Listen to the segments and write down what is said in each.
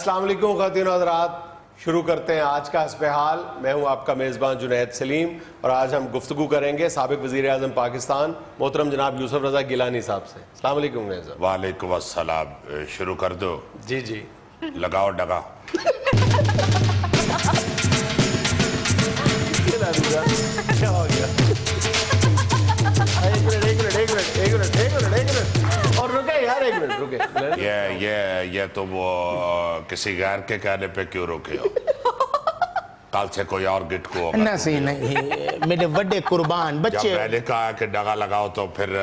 السلام علیکم خواتین و حضرات، شروع کرتے ہیں آج کا حسب حال۔ میں ہوں آپ کا میزبان جنید سلیم، اور آج ہم گفتگو کریں گے سابق وزیر اعظم پاکستان محترم جناب یوسف رضا گیلانی صاحب سے۔ السلام علیکم میزبان۔ وعلیکم السلام۔ شروع کر دو؟ جی جی لگاؤ ڈگا۔ کیا ہو گیا؟ ایک منٹ اور رکے یار، ایک منٹ رکے۔ یہ تم کسی غیر کے کہنے پہ کیوں رکے ہو؟ کل سے کوئی اور گٹ کو ہوگا۔ نہیں میرے وڈے قربان جب بچے۔ میں نے کہا کہ ڈگا لگاؤ تو پھر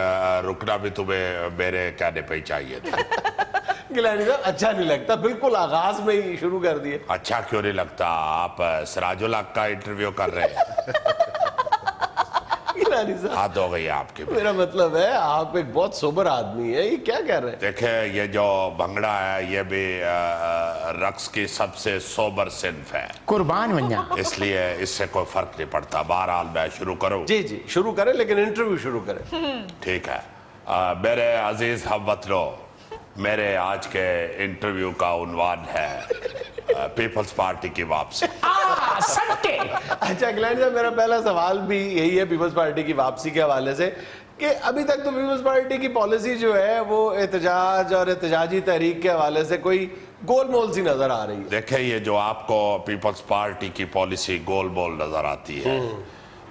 رکنا بھی تمہیں میرے کہنے پہ ہی چاہیے تھا۔ گیلانی صاحب اچھا نہیں لگتا، بالکل آغاز میں ہی شروع کر دیے۔ اچھا کیوں نہیں لگتا؟ آپ سراج الحق کا انٹرویو کر رہے ہیں۔ گیلانی صاحب حد ہو گئی آپ کی۔ میرا مطلب ہے آپ ایک بہت سوبر آدمی ہے، یہ کیا کہہ رہے ہیں؟ دیکھیں یہ جو بھنگڑا ہے یہ بھی رقص کی سب سے سوبر صنف ہے، قربان ونجا۔ اس لیے اس سے کوئی فرق نہیں پڑتا۔ بہرحال میں شروع کروں؟ جی جی شروع کریں، لیکن انٹرویو شروع کریں۔ ٹھیک ہے۔ میرے عزیز ہم وطنوں، میرے آج کے انٹرویو کا عنوان ہے پیپلز پارٹی کی واپسی۔ اچھا گیلانی صاحب، میرا پہلا سوال بھی یہی ہے پیپلز پارٹی کی واپسی کے حوالے سے کہ ابھی تک تو پیپلز پارٹی کی پالیسی جو ہے وہ احتجاج اور احتجاجی تحریک کے حوالے سے کوئی گول مول سی نظر آ رہی ہے۔ دیکھیں یہ جو آپ کو پیپلز پارٹی کی پالیسی گول مول نظر آتی ہے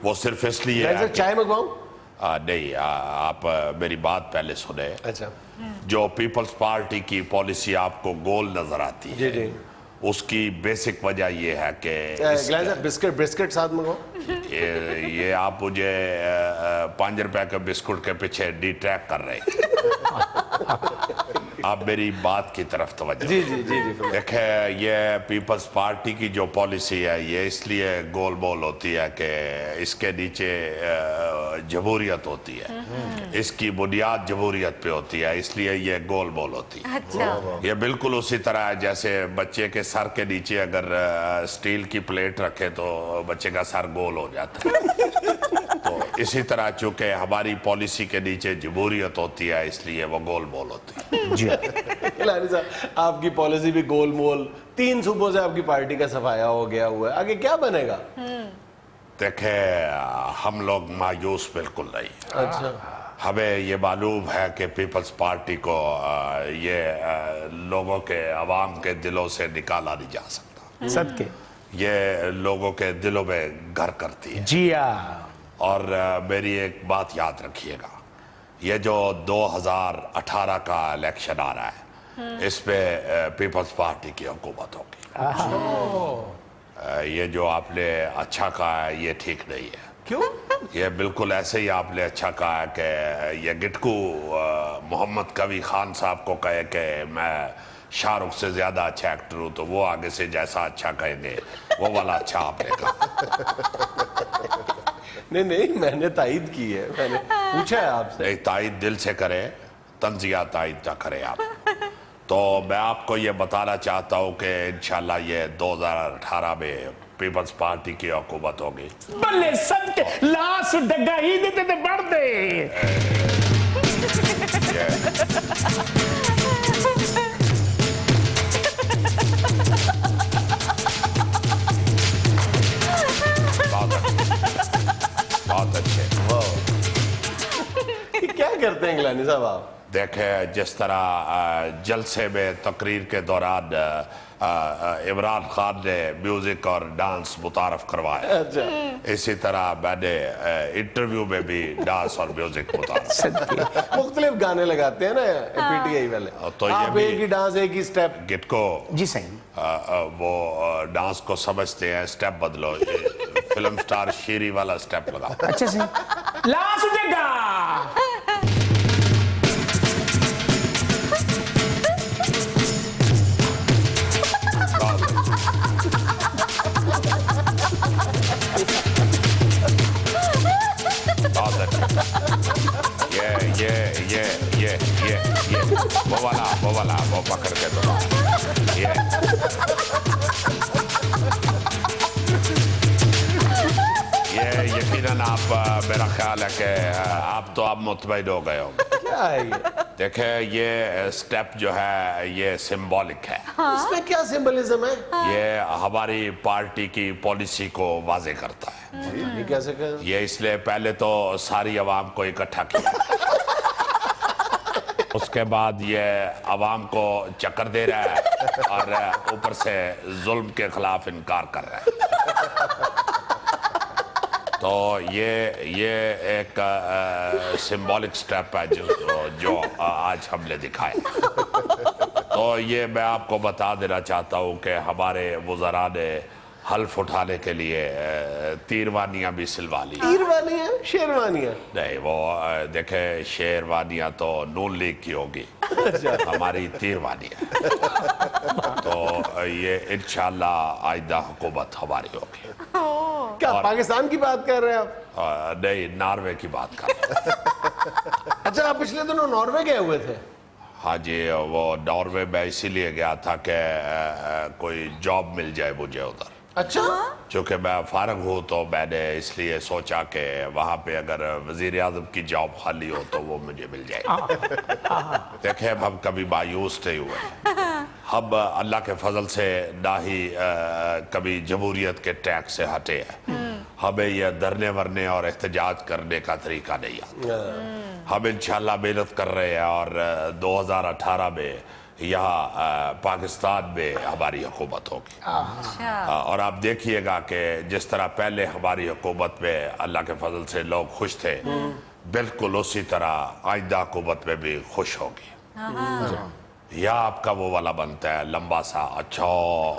وہ صرف اس لیے ہے چائے منگواؤں؟ نہیں، آپ میری بات پہلے سنیں۔ اچھا جو پیپلز پارٹی کی پالیسی آپ کو گول نظر آتی ہے جی جی، اس کی بیسک وجہ یہ ہے کہ گیلانی صاحب بسکٹ ساتھ منگواؤں؟ یہ آپ مجھے 5 روپے کے بسکٹ کے پیچھے ڈی ٹریک کر رہے ہیں۔ آپ میری بات کی طرف توجہ۔ جی جی جی جی۔ دیکھیں یہ پیپلز پارٹی کی جو پالیسی ہے یہ اس لیے گول مول ہوتی ہے کہ اس کے نیچے جمہوریت ہوتی ہے، اس کی بنیاد جمہوریت پہ ہوتی ہے، اس لیے یہ گول مول ہوتی ہے۔ یہ بالکل اسی طرح ہے جیسے بچے کے سر کے نیچے اگر سٹیل کی پلیٹ رکھے تو بچے کا سر گول ہو جاتا ہے۔ تو اسی طرح چونکہ ہماری پالیسی کے نیچے جمہوریت ہوتی ہے اس لیے وہ گول مول ہوتی ہے۔ جی گیلانی صاحب آپ کی پالیسی بھی گول مول، 3 صوبوں سے آپ کی پارٹی کا صفایا ہو گیا ہوا ہے، آگے کیا بنے گا؟ دیکھیں ہم لوگ مایوس بالکل نہیں۔ اچھا ہمیں یہ معلوم ہے کہ پیپلز پارٹی کو یہ لوگوں کے عوام کے دلوں سے نکالا نہیں جا سکتا۔ صدقے یہ لوگوں کے دلوں میں گھر کرتی ہے۔ جی اور میری ایک بات یاد رکھیے گا، یہ جو 2018 کا الیکشن آ رہا ہے اس پہ پیپلز پارٹی کی حکومت ہوگی۔ یہ جو آپ نے اچھا کہا ہے یہ ٹھیک نہیں ہے۔ کیوں؟ یہ بالکل ایسے ہی آپ نے اچھا کہا ہے کہ یہ گٹکو محمد قوی خان صاحب کو کہے کہ میں شاہ رخ سے زیادہ اچھا ایکٹر ہوں تو وہ آگے سے جیسا اچھا کہیں گے وہ والا اچھا آپ نے کہا۔ نہیں میں نے تائید کی ہے، میں نے پوچھا ہے آپ سے۔ ایک تائید دل سے کرے، تنزیہ تائید نہ کرے آپ۔ تو میں آپ کو یہ بتانا چاہتا ہوں کہ انشاءاللہ یہ 2018 میں پیپلز پارٹی کی حکومت ہوگی۔ بلے صدقے لاس ڈگا ہی دیتے تھے بڑھ دے۔ بہت اچھے۔ کیا کرتے ہیں گیلانی صاحب آپ؟ دیکھیں جس طرح جلسے میں تقریر کے دوران عمران خان نے میوزک اور ڈانس متعارف کروایا، اچھا اسی طرح میں نے انٹرویو میں بھی ڈانس اور میوزک متعارف۔ مختلف گانے لگاتے ہیں نا پی ٹی آئی والے، تو یہ آپ بھی ایک ہی ڈانس ایک ہی سٹیپ۔ گٹ کو جی صحیح۔ وہ ڈانس کو سمجھتے ہیں، سٹیپ بدلو، فلم سٹار شیری والا سٹیپ لگا۔ اچھا صحیح۔ لاس ڈگا بہت اچھا۔ یہ وہ والا وہ پکڑ کے دو۔ یہ یقیناً آپ میرا خیال ہے کہ آپ تو آپ مطمئن ہو گئے ہوں گے۔ کیا ہے یہ؟ دیکھیں یہ سٹیپ جو ہے یہ سمبولک ہے. اس میں کیا سمبلزم ہے؟ یہ ہماری پارٹی کی پالیسی کو واضح کرتا ہے. یہ کیسے کہ یہ اس لیے پہلے تو ساری عوام کو اکٹھا کیا, اس کے بعد یہ عوام کو چکر دے رہا ہے اور اوپر سے ظلم کے خلاف انکار کر رہا ہے. تو یہ ایک سمبولک سٹیپ ہے جو آج ہم نے دکھایا. تو یہ میں آپ کو بتا دینا چاہتا ہوں کہ ہمارے وزراء نے حلف اٹھانے کے لیے تیروانیاں بھی سلوا لی. تیروانیاں شیروانیاں؟ نہیں, وہ دیکھیں شیروانیاں تو نون لیگ کی ہوگی, ہماری تیروانیاں. تو یہ انشاءاللہ آئندہ حکومت ہماری ہوگی. کیا پاکستان کی بات کر رہے ہیں آپ؟ نہیں, ناروے کی بات کر رہے ہیں. اچھا, آپ پچھلے دنوں ناروے گئے ہوئے تھے؟ ہاں جی, وہ ناروے میں اسی لیے گیا تھا کہ کوئی جاب مل جائے مجھے ادھر. اچھا, چونکہ میں فارغ ہوں تو میں نے اس لیے سوچا کہ وہاں پہ اگر وزیر اعظم کی جاب خالی ہو تو وہ مجھے مل جائے گی. دیکھیں ہم کبھی مایوس نہیں ہوئے, ہم اللہ کے فضل سے نہ ہی کبھی جمہوریت کے ٹیک سے ہٹے ہیں. ہمیں یہ دھرنے ورنے اور احتجاج کرنے کا طریقہ نہیں آتا. ہم انشاءاللہ محنت کر رہے ہیں اور 2018 میں یہاں پاکستان میں ہماری حکومت ہوگی. اور آپ دیکھیے گا کہ جس طرح پہلے ہماری حکومت میں اللہ کے فضل سے لوگ خوش تھے, بالکل اسی طرح آئندہ حکومت میں بھی خوش ہوگی. یا آپ کا وہ والا بنتا ہے لمبا سا, اچھا وہ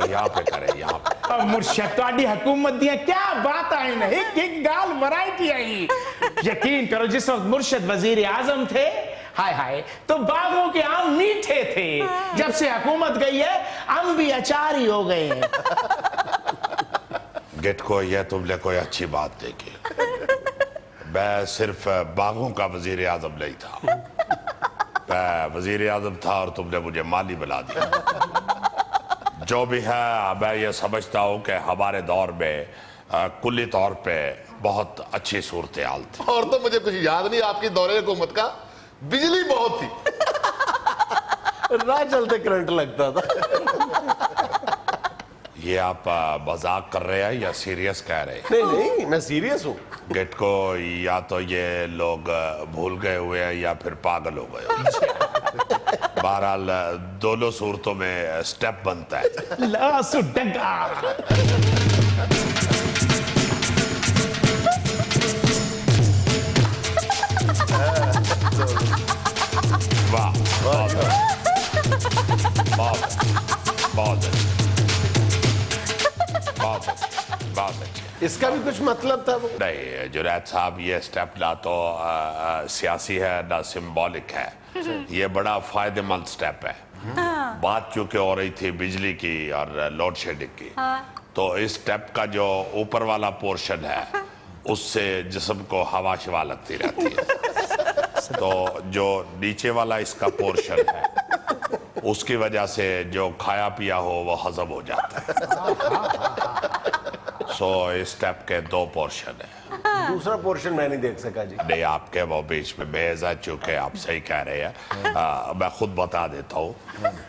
یہاں پہ کرے, یہاں پہ. مرشد تواڈی حکومت دیاں کیا بات آئی نا, ایک گال ورائٹی آئی. یقین کرو جس وقت مرشد وزیر اعظم تھے, ہائے ہائے, تو باغوں کے آم میٹھے تھے. جب سے حکومت گئی ہے آم بھی اچار ہی ہو گئے ہیں. گٹ کو یہ تم نے کوئی اچھی بات دیکھی. میں صرف باغوں کا وزیر اعظم نہیں تھا, میں وزیر اعظم تھا اور تم نے مجھے مالی بنا دیا. جو بھی ہے میں یہ سمجھتا ہوں کہ ہمارے دور میں کلی طور پہ بہت اچھی صورتحال تھی. اور تو مجھے کچھ یاد نہیں آپ کی دورے حکومت کا, بجلی بہت تھی, راہ چلتے کرنٹ لگتا تھا. یہ آپ مذاق کر رہے ہیں یا سیریس کہہ رہے ہیں؟ نہیں نہیں, میں سیریس ہوں. گٹ کو یا تو یہ لوگ بھول گئے ہوئے ہیں یا پھر پاگل ہو گئے ہوئے. بہرحال دونوں صورتوں میں سٹیپ بنتا ہے. لاس ڈگا. واہ, بہت اچھا. اس کا بھی کچھ مطلب تھا وہ؟ نہیں جنید صاحب, یہ سٹیپ نہ تو سیاسی ہے نہ سمبولک ہے, یہ بڑا فائدہ مند سٹیپ ہے. بات چونکہ ہو رہی تھی بجلی کی اور لوڈ شیڈنگ کی, تو اس سٹیپ کا جو اوپر والا پورشن ہے اس سے جسم کو ہوا شوا لگتی رہتی ہے, تو جو نیچے والا اس کا پورشن ہے اس کی وجہ سے جو کھایا پیا ہو وہ ہضم ہو جاتا ہے. سو اس سٹیپ کے دو پورشن ہیں. دوسرا پورشن میں نہیں دیکھ سکا جی. نہیں, آپ کے وہ بیچ میں میز ہے, چونکہ آپ صحیح کہہ رہے ہیں. میں خود بتا دیتا ہوں,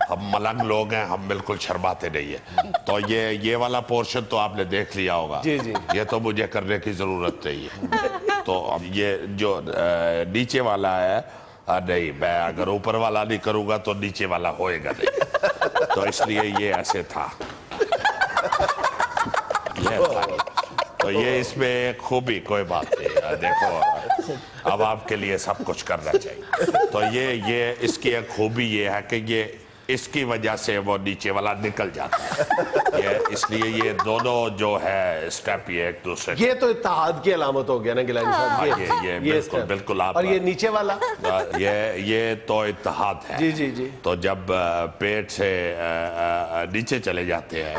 ہم ملنگ لوگ ہیں, ہم بالکل شرماتے نہیں ہیں. تو یہ والا پورشن تو آپ نے دیکھ لیا ہوگا, جی جی, یہ تو مجھے کرنے کی ضرورت نہیں ہے. تو اب یہ جو نیچے والا ہے, نہیں, میں اگر اوپر والا نہیں کروں گا تو نیچے والا ہوئے گا نہیں, تو اس لیے یہ ایسے تھا. تو یہ اس میں ایک خوبی, کوئی بات نہیں, دیکھو اب آپ کے لیے سب کچھ کرنا چاہیے. تو یہ اس کی ایک خوبی یہ ہے کہ یہ اس کی وجہ سے وہ نیچے والا نکل جاتا ہے. اس لیے یہ دونوں جو ہے سٹیپ یہ ایک دوسرے, یہ تو اتحاد کی علامت ہو گیا نا گیلانی صاحب. یہ بالکل آپ, اور یہ نیچے والا یہ تو اتحاد ہے. جی جی جی. تو جب پیٹ سے نیچے چلے جاتے ہیں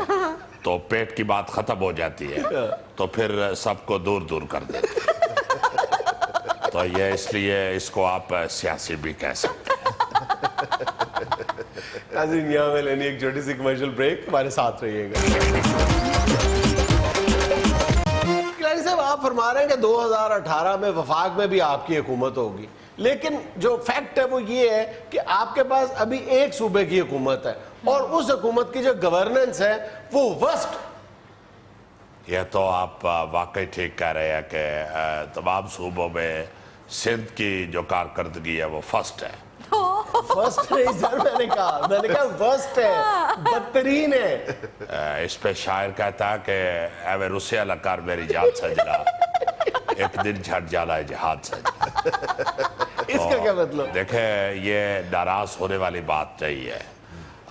تو پیٹ کی بات ختم ہو جاتی ہے, تو پھر سب کو دور دور کر دیتے ہیں. تو یہ اس لیے اس کو آپ سیاسی بھی کہہ سکتے ہیں. ناظرین, یہاں میں لینی ایک چھوٹی سی کمرشل بریک, ہمارے ساتھ رہیے گا. گیلانی صاحب, آپ فرما رہے ہیں کہ 2018 میں وفاق میں بھی آپ کی حکومت ہوگی، لیکن جو فیکٹ ہے وہ یہ ہے کہ آپ کے پاس ابھی ایک صوبے کی حکومت ہے اور اس حکومت کی جو گورننس ہے وہ ورسٹ. یہ تو آپ واقعی ٹھیک کہہ رہے ہیں کہ تمام صوبوں میں سندھ کی جو کارکردگی ہے وہ فرسٹ ہے. فرسٹ نہیں سر، میں نے کہا ورسٹ ہے، بدترین ہے. اس پہ شاعر کہتا ہے کہ اے روسیا لکار میری جان سجنا، ایک دن جھٹ جانا ہے جہاد سجنا. اس کا کیا مطلب؟ دیکھیں یہ ناراض ہونے والی بات نہیں ہے.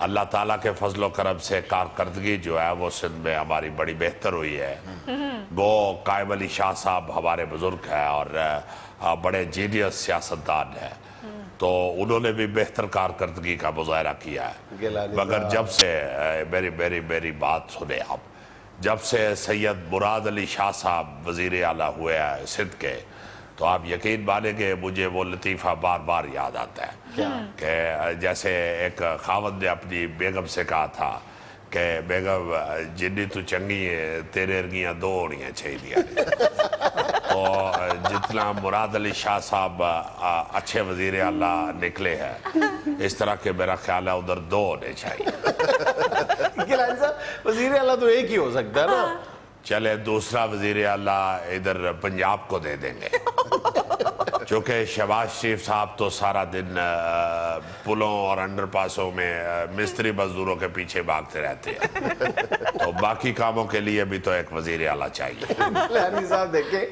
اللہ تعالیٰ کے فضل و کرم سے کارکردگی جو ہے وہ سندھ میں ہماری بڑی بہتر ہوئی ہے. گو قائم علی شاہ صاحب ہمارے بزرگ ہیں اور بڑے جینیس سیاستدان ہیں، تو انہوں نے بھی بہتر کارکردگی کا مظاہرہ کیا ہے. مگر جب سے میری بات سنیں آپ، جب سے سید مراد علی شاہ صاحب وزیر اعلیٰ ہوئے ہیں سندھ کے، تو آپ یقین مانیں گے مجھے وہ لطیفہ بار بار یاد آتا ہے کہ جیسے ایک خاوند نے اپنی بیگم سے کہا تھا کہ بیگم جنی تو چنگی ہے تیرے ارگیاں دو ہونیاں چاہیے. تو جتنا مراد علی شاہ صاحب اچھے وزیر اعلیٰ نکلے ہیں، اس طرح کے میرا خیال ہے ادھر دو ہونے چاہیے. گیلانی صاحب وزیر اعلیٰ تو ایک ہی ہو سکتا ہے نا. چلے دوسرا وزیر اعلیٰ ادھر پنجاب کو دے دیں گے، چونکہ شہباز شریف صاحب تو سارا دن پلوں اور انڈر پاسوں میں مستری مزدوروں کے پیچھے بھاگتے رہتے ہیں، تو باقی کاموں کے لیے بھی تو ایک وزیر اعلیٰ چاہیے. گیلانی صاحب دیکھیں،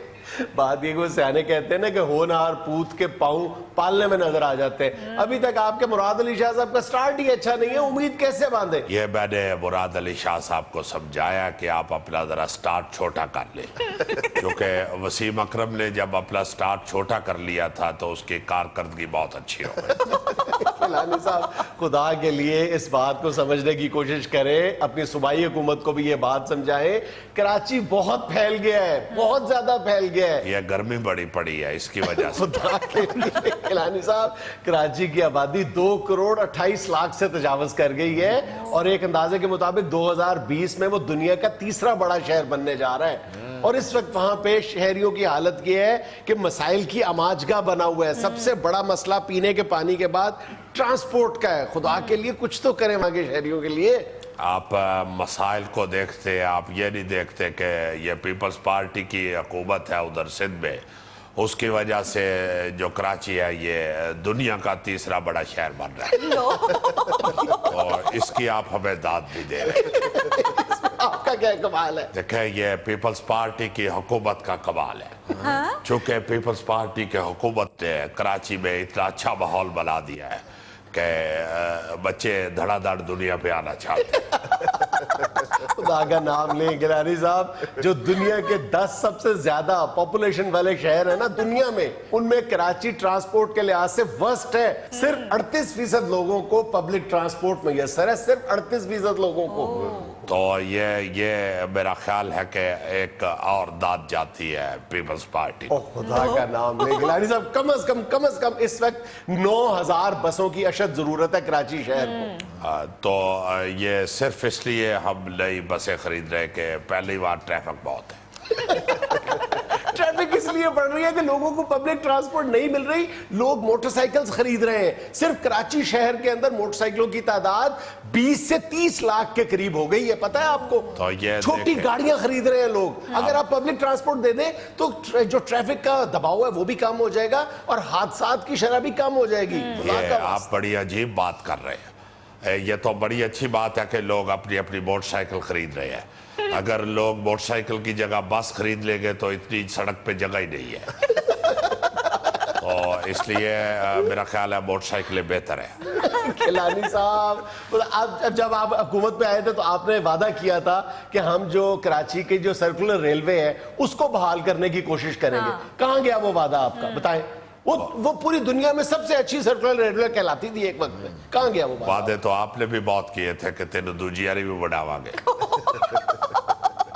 بات یہ کوئی سیانے کہتے ہیں نا کہ ہونہار پوت کے پاؤں پالنے میں نظر آ جاتے ہیں. ابھی تک آپ کے مراد علی شاہ صاحب کا سٹارٹ ہی اچھا نہیں ہے، امید کیسے باندھیں؟ یہ میں نے مراد علی شاہ صاحب کو سمجھایا کہ آپ اپنا ذرا سٹارٹ چھوٹا کر لیں، کیونکہ وسیم اکرم نے جب اپنا سٹارٹ چھوٹا کر لیا تھا تو اس کی کارکردگی بہت اچھی ہو گئی. گیلانی صاحب خدا کے لیے اس بات کو سمجھنے کی کوشش کریں، اپنی صوبائی حکومت کو بھی یہ بات سمجھائیں. کراچی بہت پھیل گیا ہے، بہت زیادہ پھیل گیا ہے. یہ گرمی بڑی پڑی ہے اس کی وجہ سے. خدا کے لیے گیلانی صاحب کراچی کی آبادی 2,28,00,000 سے تجاوز کر گئی ہے اور ایک اندازے کے مطابق 2020 میں وہ دنیا کا تیسرا بڑا شہر بننے جا رہا ہے. اور اس وقت وہاں پہ شہریوں کی حالت یہ ہے کہ مسائل کی آماجگاہ بنا ہوا ہے. سب سے بڑا مسئلہ پینے کے پانی کے بعد ٹرانسپورٹ کا ہے. خدا کے لیے کچھ تو کریں وہاں کے شہریوں کے لیے. آپ مسائل کو دیکھتے، آپ یہ نہیں دیکھتے کہ یہ پیپلز پارٹی کی حکومت ہے ادھر سندھ میں، اس کی وجہ سے جو کراچی ہے یہ دنیا کا تیسرا بڑا شہر بن رہا ہے، اور اس کی آپ ہمیں داد بھی دے رہے ہیں. آپ کا کیا کمال ہے؟ دیکھیں یہ پیپلز پارٹی کی حکومت کا کمال ہے، چونکہ پیپلز پارٹی کی حکومت نے کراچی میں اتنا اچھا ماحول بنا دیا ہے کہ بچے دھڑا دھڑ دنیا پہ آنا چاہتے ہیں. خدا کا نام لیں گیلانی صاحب، جو دنیا کے 10 سب سے زیادہ پاپولیشن والے شہر ہیں نا دنیا میں، ان میں کراچی ٹرانسپورٹ کے لحاظ سے ورسٹ ہے. صرف 38% لوگوں کو پبلک ٹرانسپورٹ میسر ہے، صرف 38% لوگوں کو. تو یہ میرا خیال ہے کہ ایک اور داد جاتی ہے پیپلز پارٹی. خدا کا نام لیں گیلانی صاحب، کم از کم اس وقت 9,000 بسوں کی اشد ضرورت ہے کراچی شہر کو. تو یہ صرف اس لیے ہم نئی بسیں خرید رہے کہ پہلی بار ٹریفک بہت ہے. ٹریفک اس لیے بڑھ رہی ہے کہ لوگوں کو پبلک ٹرانسپورٹ نہیں مل رہی، لوگ موٹر سائیکلز خرید رہے ہیں. صرف کراچی شہر کے اندر موٹر سائیکلوں کی تعداد 20 سے 30 لاکھ کے قریب ہو گئی ہے، پتہ ہے آپ کو. تو یہ چھوٹی گاڑیاں خرید رہے ہیں لوگ. اگر آپ پبلک ٹرانسپورٹ دے دیں تو جو ٹریفک کا دباؤ ہے وہ بھی کم ہو جائے گا اور حادثات کی شرح بھی کم ہو جائے گی. یہ آپ بڑی عجیب بات کر رہے ہیں. یہ تو بڑی اچھی بات ہے کہ لوگ اپنی اپنی موٹر سائیکل خرید رہے ہیں. اگر لوگ موٹر سائیکل کی جگہ بس خرید لیں گے تو اتنی سڑک پہ جگہ ہی نہیں ہے. تو اس لیے میرا خیال ہے موٹر سائیکلیں بہتر ہیں. گیلانی صاحب جب آپ حکومت پہ آئے تھے تو آپ نے وعدہ کیا تھا کہ ہم جو کراچی کی جو سرکولر ریلوے ہے اس کو بحال کرنے کی کوشش کریں گے. کہاں گیا وہ وعدہ آپ کا؟ بتائیں. وہ پوری دنیا میں سب سے اچھی سرکولر ریلوے کہلاتی تھی ایک وقت میں. کہاں گیا وہ وعدے؟ تو آپ نے بھی بہت کیے تھے کہ تینوں دوجیاری بھی بڑھاوا گے.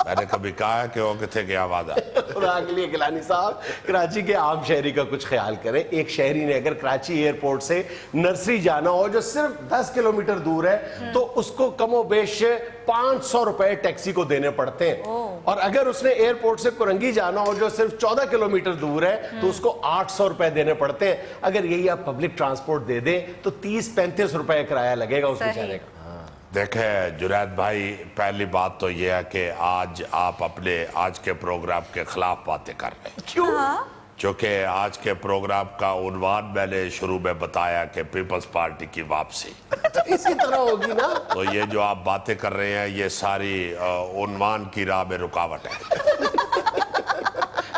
میں نے کبھی کہا ہے کہ وہ کتنے گیا وعدہ؟ خدا کے لیے گیلانی صاحب کراچی کے عام شہری کا کچھ خیال کریں. ایک شہری نے اگر کراچی ایئرپورٹ سے نرسری جانا ہو جو صرف 10 کلومیٹر دور ہے تو اس کو کم و بیش 500 روپے ٹیکسی کو دینے پڑتے ہیں. اور اگر اس نے ایئرپورٹ سے کرنگی جانا ہو جو صرف 14 کلومیٹر دور ہے تو اس کو 800 روپے دینے پڑتے ہیں. اگر یہی آپ پبلک ٹرانسپورٹ دے دیں تو 30-35 روپے کرایہ لگے گا اس بیچارے کا. دیکھیں جنید بھائی، پہلی بات تو یہ ہے کہ آج آپ اپنے آج کے پروگرام کے خلاف باتیں کر رہے ہیں. کیوں؟ چونکہ آج کے پروگرام کا عنوان میں نے شروع میں بتایا کہ پیپلز پارٹی کی واپسی. اسی طرح ہوگی نا. تو یہ جو آپ باتیں کر رہے ہیں یہ ساری عنوان کی راہ میں رکاوٹ ہے.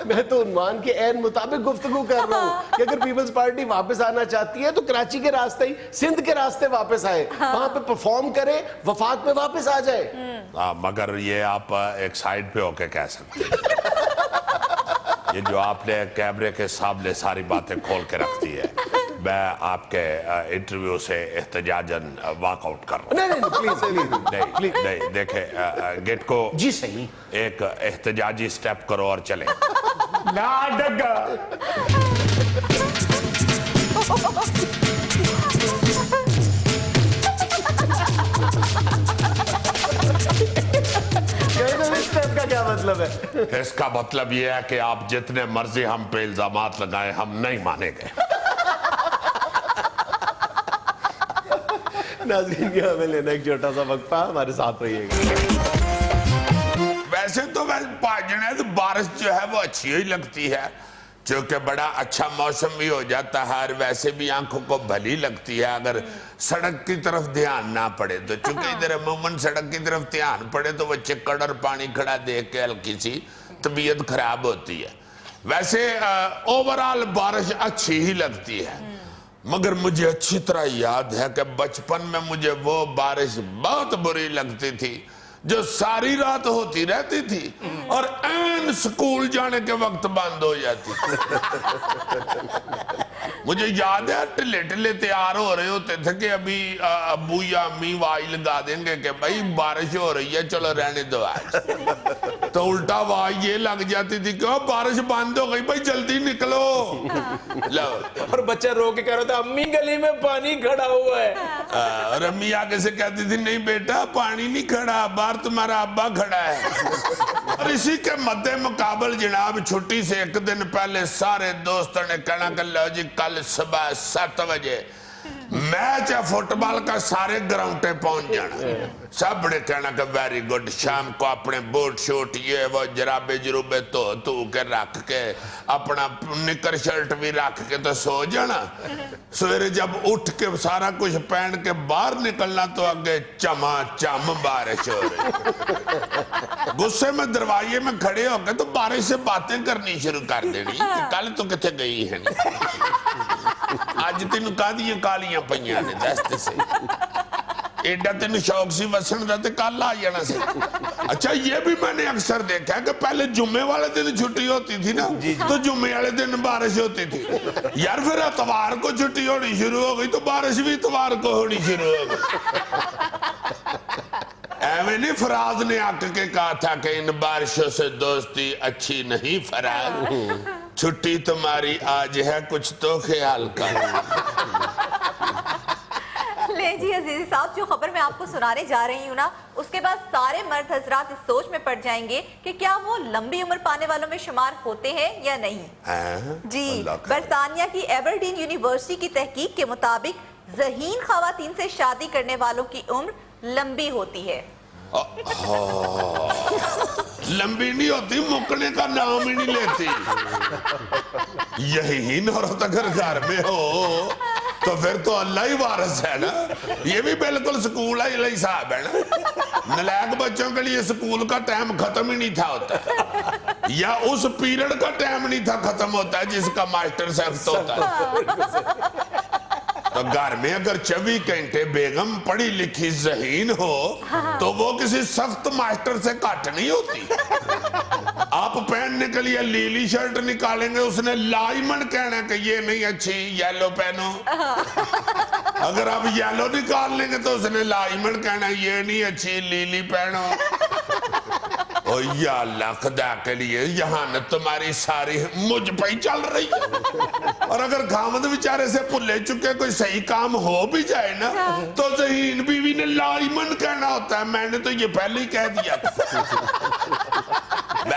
میں تو عنوان کے عین مطابق گفتگو کر رہا ہوں کہ اگر پیپلز پارٹی واپس آنا چاہتی ہے تو کراچی کے راستے ہی سندھ کے راستے واپس آئے, وہاں پہ پرفارم کرے, وفاق میں واپس آ جائے. مگر یہ آپ ایک سائیڈ پہ ہو کے کہہ سکتے ہیں. یہ جو آپ نے کیمرے کے سامنے ساری باتیں کھول کے رکھ دی ہے, میں آپ کے انٹرویو سے احتجاجاً واک آؤٹ کر رہا ہوں. نہیں, دیکھیں گیٹ کو جی صحیح, ایک احتجاجی سٹیپ کرو اور چلیں. لا ڈگا. کا کیا مطلب ہے؟ اس کا مطلب یہ ہے کہ آپ جتنے مرضی ہم پہ الزامات لگائیں ہم نہیں مانیں گے. ناظرین یہ ہمیں لینا ایک چھوٹا سا وقفہ, ہمارے ساتھ رہیے گا. ویسے تو جنید بارش جو ہے وہ اچھی ہی لگتی ہے, چونکہ بڑا اچھا موسم بھی ہو جاتا ہے, اور ویسے بھی آنکھوں کو بھلی لگتی ہے اگر سڑک کی طرف دھیان نہ پڑے تو. چونکہ ادھر عموماً سڑک کی طرف دھیان پڑے تو وہ چکڑ اور پانی کھڑا دیکھ کے ہلکی سی طبیعت خراب ہوتی ہے. ویسے اوورال بارش اچھی ہی لگتی ہے, مگر مجھے اچھی طرح یاد ہے کہ بچپن میں مجھے وہ بارش بہت بری لگتی تھی جو ساری رات ہوتی رہتی تھی اور این سکول جانے کے وقت بند ہو جاتی تھی. مجھے یاد ہے ٹلے ٹلے تیار ہو رہے ہوتے تھے کہ ابھی ابو یا امی وائی لگا دیں گے کہ بھائی بارش ہو رہی ہے چلو رہنے دو آج. تو الٹا وائی یہ لگ جاتی تھی کہ بارش بند ہو گئی بھائی جلدی نکلو. اور بچہ رو کے کہہ رہا تھا امی گلی میں پانی کھڑا ہوا ہے, اور امی آگے سے کہتی تھی نہیں بیٹا پانی نہیں کھڑا, باہر تمہارا ابا کھڑا ہے. اور اسی کے مد مقابل جناب چھٹی سے ایک دن پہلے سارے دوستوں نے کہنا کہ لو جی کل صبح 7 بجے میچ ہے فٹ بال کا, سارے گراؤنڈ پہنچ جانا. سب نے کہنا کہ ویری گڈ, شام کو اپنے بوٹ شوٹ یہ وہ جرابے جروبے تو کے رکھ کے اپنا نکر شرٹ بھی رکھ کے تو سو جانا. سویرے جب اٹھ کے سارا کچھ پہن کے باہر نکلنا تو آگے چما چم بارش ہو رہی. غصے میں دروازے میں کھڑے ہو کے تو بارش سے باتیں کرنی شروع کر دینی کہ کل تو کتے گئی ہے آج تینوں کہا دی کالیاں پہیاں نے دست سے ایڈا تینوں شوق سی وسن دا تے کل آ جانا سے. اچھا یہ بھی میں نے اکثر دیکھا ہے کہ پہلے جمعے والے دن چھٹی ہوتی تھی نا تو جمعے والے دن بارش ہوتی تھی. یار پھر اتوار کو چھٹی ہونی شروع ہو گئی تو بارش بھی اتوار کو ہونی شروع ہو گئی. ایویں نہیں فراز نے آکھ کے کہا تھا کہ ان بارشوں سے دوستی اچھی نہیں فراز, چھٹی تمہاری آج ہے کچھ تو خیال کر. لے جی عزیزی صاحب, جو خبر میں آپ کو سنانے جا رہی ہوں نا اس کے بعد سارے مرد حضرات اس سوچ میں پڑ جائیں گے کہ کیا وہ لمبی عمر پانے والوں میں شمار ہوتے ہیں یا نہیں. جی, برطانیہ کی ایبرڈین یونیورسٹی کی تحقیق کے مطابق ذہین خواتین سے شادی کرنے والوں کی عمر لمبی ہوتی ہے. لمبی نہیں ہوتی, مکنے کا نام ہی نہیں لیتی. یہی عورت اگر گھر میں ہو تو پھر تو اللہ ہی وارث ہے نا. یہ بھی بالکل سکول ہی صاحب ہے نا. نلائق بچوں کے لیے سکول کا ٹائم ختم ہی نہیں تھا ہوتا, یا اس پیریڈ کا ٹائم نہیں تھا ختم ہوتا ہے جس کا ماسٹر سخت ہوتا ہے. تو گھر میں اگر 24 گھنٹے بیگم پڑھی لکھی ذہین ہو تو وہ کسی سخت ماسٹر سے کٹ نہیں ہوتی. آپ پہننے کے لیے لیلی شرٹ نکالیں گے اس نے لائمن کہنا کہ یہ نہیں اچھی, ییلو پہنو. اگر آپ ییلو نکال لیں گے تو اس نے لائمن کہنا یہ نہیں اچھی, لیلی پہنو. او یا اللہ, خدا کے لیے یہاں نہ تمہاری ساری مجھ پہ ہی چل رہی ہے. اور اگر خامد بیچارے سے پلے چکے کوئی صحیح کام ہو بھی جائے نا تو ذہین بیوی نے لائمن کہنا ہوتا ہے. میں نے تو یہ پہلے ہی کہہ دیا تھا.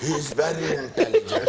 He is very intelligent.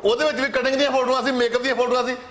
ਉਹਦੇ ਵਿੱਚ ਵੀ ਕਟਿੰਗ ਦੀਆਂ ਫੋਟੋਆਂ ਸੀ, ਮੇਕਅਪ ਦੀਆਂ ਫੋਟੋਆਂ ਸੀ।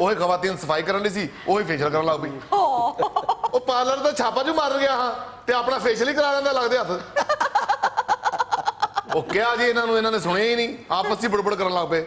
ਉਹੀ ਖਵਾਤੀਨ ਸਫਾਈ ਕਰਨ ਲਈ ਸੀ, ਉਹੀ ਫੇਸ਼ੀਅਲ ਕਰਨ ਲੱਗ ਪਈ। ਉਹ ਪਾਰਲਰ ਤਾਂ ਛਾਪਾ ਜੂ ਮਾਰ ਗਿਆ ਹਾਂ ਤੇ ਆਪਣਾ ਫੇਸ਼ੀਅਲ ਹੀ ਕਰਾ ਲੈਂਦਾ ਲੱਗਦੇ ਹੱਥ। ਉਹ ਕਿਹਾ ਜੀ ਇਹਨਾਂ ਨੂੰ, ਇਹਨਾਂ ਨੇ ਸੁਣਿਆ ਹੀ ਨਹੀਂ, ਆਪਸ ਵਿੱਚ ਬੜਬੜ ਕਰਨ ਲੱਗ ਪਏ।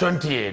28,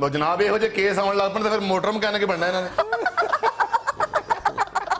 ਲੋ ਜਨਾਬ ਇਹੋ ਜਿਹੇ ਕੇਸ ਆਉਣ ਲੱਗ ਪਣ ਤੇ ਫਿਰ ਮੋਟਰ ਮਕੈਨਿਕ ਬਣਨਾ ਇਹਨਾਂ ਨੇ।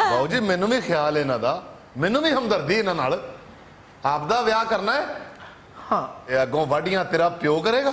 ਬਾਊ ਜੀ ਮੈਨੂੰ ਵੀ ਖਿਆਲ ਇਹਨਾਂ ਦਾ, ਮੈਨੂੰ ਵੀ ਹਮਦਰਦੀ ਇਹਨਾਂ ਨਾਲ। ਆਪਦਾ ਵਿਆਹ ਕਰਨਾ ਹੈ? ਹਾਂ। ਇਹ ਅੱਗੋਂ ਵਾਢੀਆਂ ਤੇਰਾ ਪਿਓ ਕਰੇਗਾ?